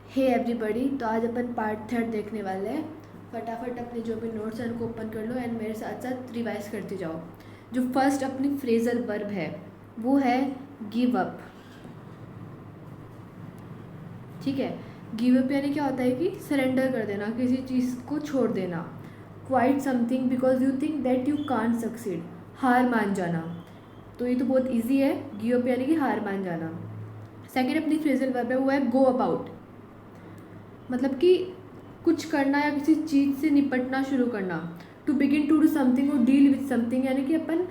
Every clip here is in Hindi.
हे एवरीबॉडी, तो आज अपन पार्ट 3 देखने वाले हैं। फटाफट अपने जो भी नोट्स हैं उनको ओपन कर लो एंड मेरे साथ साथ रिवाइज करते जाओ। जो फर्स्ट अपनी फ्रेजल वर्ब है वो है गिव अप। ठीक है, गिव अप यानी क्या होता है कि सरेंडर कर देना, किसी चीज़ को छोड़ देना। Quite something because you think that you can't succeed, हार मान जाना। तो ये तो बहुत ईजी है, गिव अप यानी कि हार मान जाना। सेकेंड अपनी फ्रेजल वर्ब है वो है गो अबाउट, मतलब कि कुछ करना या किसी चीज़ से निपटना शुरू करना। To begin to do something और डील विथ समथिंग, यानी कि अपन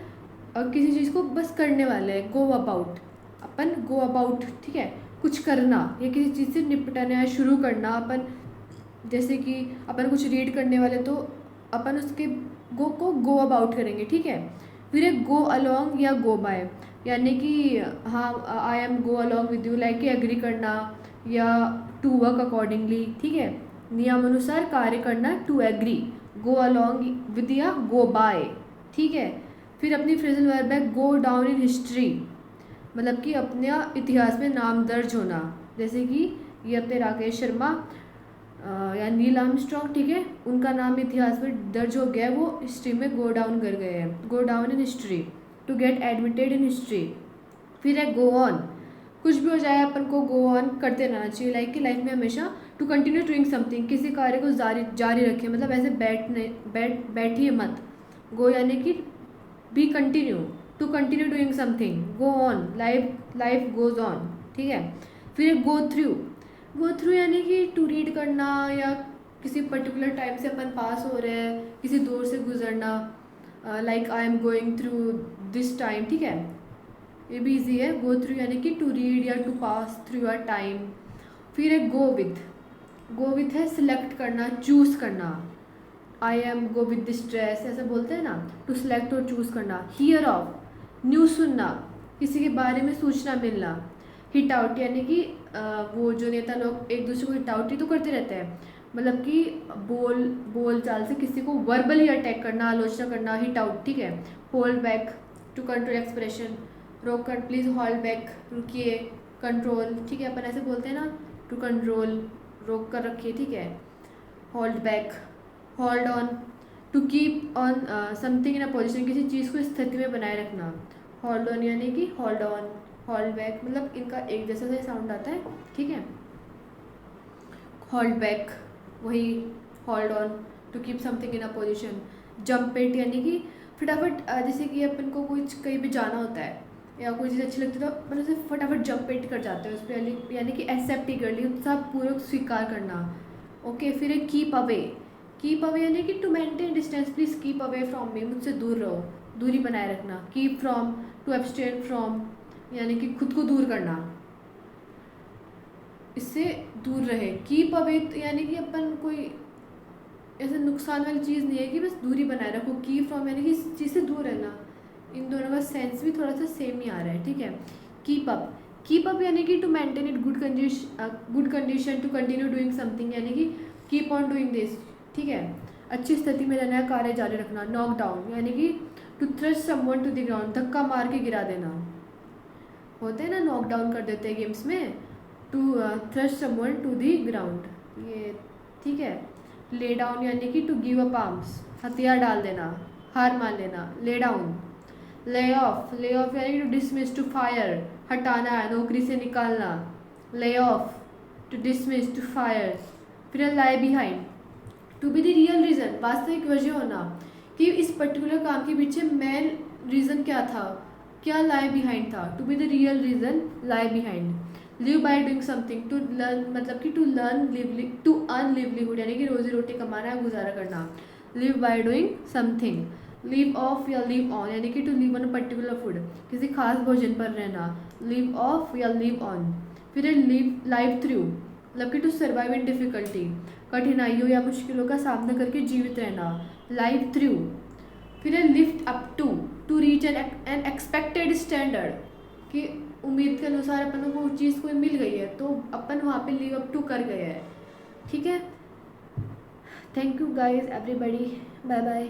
किसी चीज़ को बस करने वाले हैं। Go about, upon go about, ठीक है, कुछ करना या किसी चीज़ से निपटना या शुरू करना। अपन जैसे कि अपन कुछ रीड करने वाले तो अपन उसके गो अबाउट करेंगे, ठीक है। फिर एक गो अलॉन्ग या गो बाय, यानी कि हाँ I am go along with you, like agree करना या टू वर्क अकॉर्डिंगली, ठीक है, नियमानुसार कार्य करना, to agree. Go along with या गो बाय, ठीक है। फिर अपनी फ्रेजल वर्ब है गो डाउन इन हिस्ट्री, मतलब कि अपने इतिहास में नाम दर्ज होना। जैसे कि ये अपने राकेश शर्मा या नील आर्मस्ट्रॉन्ग, ठीक है, उनका नाम इतिहास में दर्ज हो गया है, वो हिस्ट्री में गो डाउन कर गए हैं। Go down in history, to get admitted in history. फिर है गो ऑन, कुछ भी हो जाए अपन को गो ऑन करते रहना चाहिए, लाइक कि लाइफ में हमेशा टू कंटिन्यू डूइंग समथिंग, किसी कार्य को जारी रखें, मतलब ऐसे बैठिए मत। गो यानी कि be continue, to continue doing something, go on, life goes on, ठीक है। फिर गो थ्रू यानी कि टू रीड करना या किसी पर्टिकुलर टाइम से अपन पास हो रहे हैं, किसी दौर से गुजरना, like I am going through this time, ठीक है, ये भी ईजी है। गो थ्रू यानी कि टू रीड या to pass through your time. फिर है गो विथ है सिलेक्ट करना, चूज़ करना। I am go with this dress, ऐसे बोलते हैं ना, टू सिलेक्ट और चूज़ करना। हियर ऑफ, न्यूज़ सुनना, किसी के बारे में सूचना मिलना। हिट आउट यानी कि वो जो नेता लोग एक दूसरे को हिट आउट ही तो करते रहते हैं, मतलब कि बोल चाल से किसी को वर्बली अटैक करना, आलोचना करना, हिट आउट, ठीक है। Hold back, to control expression, रोक कर, प्लीज़ होल्ड बैक, रुकिए, कंट्रोल, ठीक है, अपन ऐसे बोलते हैं ना, टू कंट्रोल, रोक कर रखिए, ठीक है। Hold back, hold on, to keep on something in a position, किसी चीज़ को स्थिति में बनाए रखना। होल्ड ऑन यानी कि होल्ड ऑन, होल्ड बैक, मतलब इनका एक जैसा सा साउंड आता है, ठीक है। होल्ड बैक वही, hold on, to keep something in a position. Jump it यानी कि फटाफट, जैसे कि अपन को कुछ कहीं भी जाना होता है या कोई चीज़ अच्छी लगती है तो अपन उसे फटाफट जंप इट कर जाते हैं उस पर, यानी कि एक्सेप्ट ही कर ली, सब पूर्वक स्वीकार करना। ओके, फिर एक कीप अवे यानी कि to maintain distance, please keep away from me, मुझसे दूर रहो, दूरी बनाए रखना। Keep from, to abstain from, यानी कि खुद को दूर करना, इससे दूर रहे। कीप अवे यानी कि अपन कोई ऐसे नुकसान वाली चीज़ नहीं है कि बस दूरी बनाए रखो। कीप फ्रॉम यानी कि इस चीज़ से दूर रहना। इन दोनों का सेंस भी थोड़ा सा सेम ही आ रहा है, ठीक है। कीप अप यानी कि to maintain it good condition, to continue doing something, यानी कि कीप ऑन डूइंग दिस, ठीक है, अच्छी स्थिति में रहना, कार्य जारी रखना। नॉक डाउन यानी कि to thrust someone to the ground, धक्का मार के गिरा देना, होते हैं ना, नॉक डाउन कर देते हैं गेम्स में, to thrust someone to the ground, ये ठीक है। ले डाउन यानी कि टू गिव अप आर्म्स, हथियार डाल देना, हार मान लेना। Lay down. ले ऑफ यानी कि टू डिसमिस, टू फायर, हटाना है, नौकरी से निकालना। Lay off, to dismiss, to fire. फिर lie behind, to be the real reason, वास्तविक वजह होना कि इस पर्टिकुलर काम के पीछे मेन रीज़न क्या था, क्या लाई बिहाइंड था। To be the real reason, lie behind. Live by doing something, to learn, मतलब कि टू अर्न लिवलीहुड, यानी कि रोजी रोटी कमाना, गुजारा करना। Live by doing something. Live off या लिव ऑन यानी कि to live on a particular food, किसी खास भोजन पर रहना। लिव ऑफ या लिव ऑन। फिर है लिव लाइफ थ्रू, मतलब कि टू सर्वाइव इन डिफ़िकल्टी, कठिनाइयों या मुश्किलों का सामना करके जीवित रहना। Life through. फिर है lift up to reach an expected standard, कि उम्मीद के अनुसार अपन को वो चीज़ कोई मिल गई है तो अपन वहाँ पे लिव अप टू कर गए हैं, ठीक है। Thank you guys everybody, bye bye.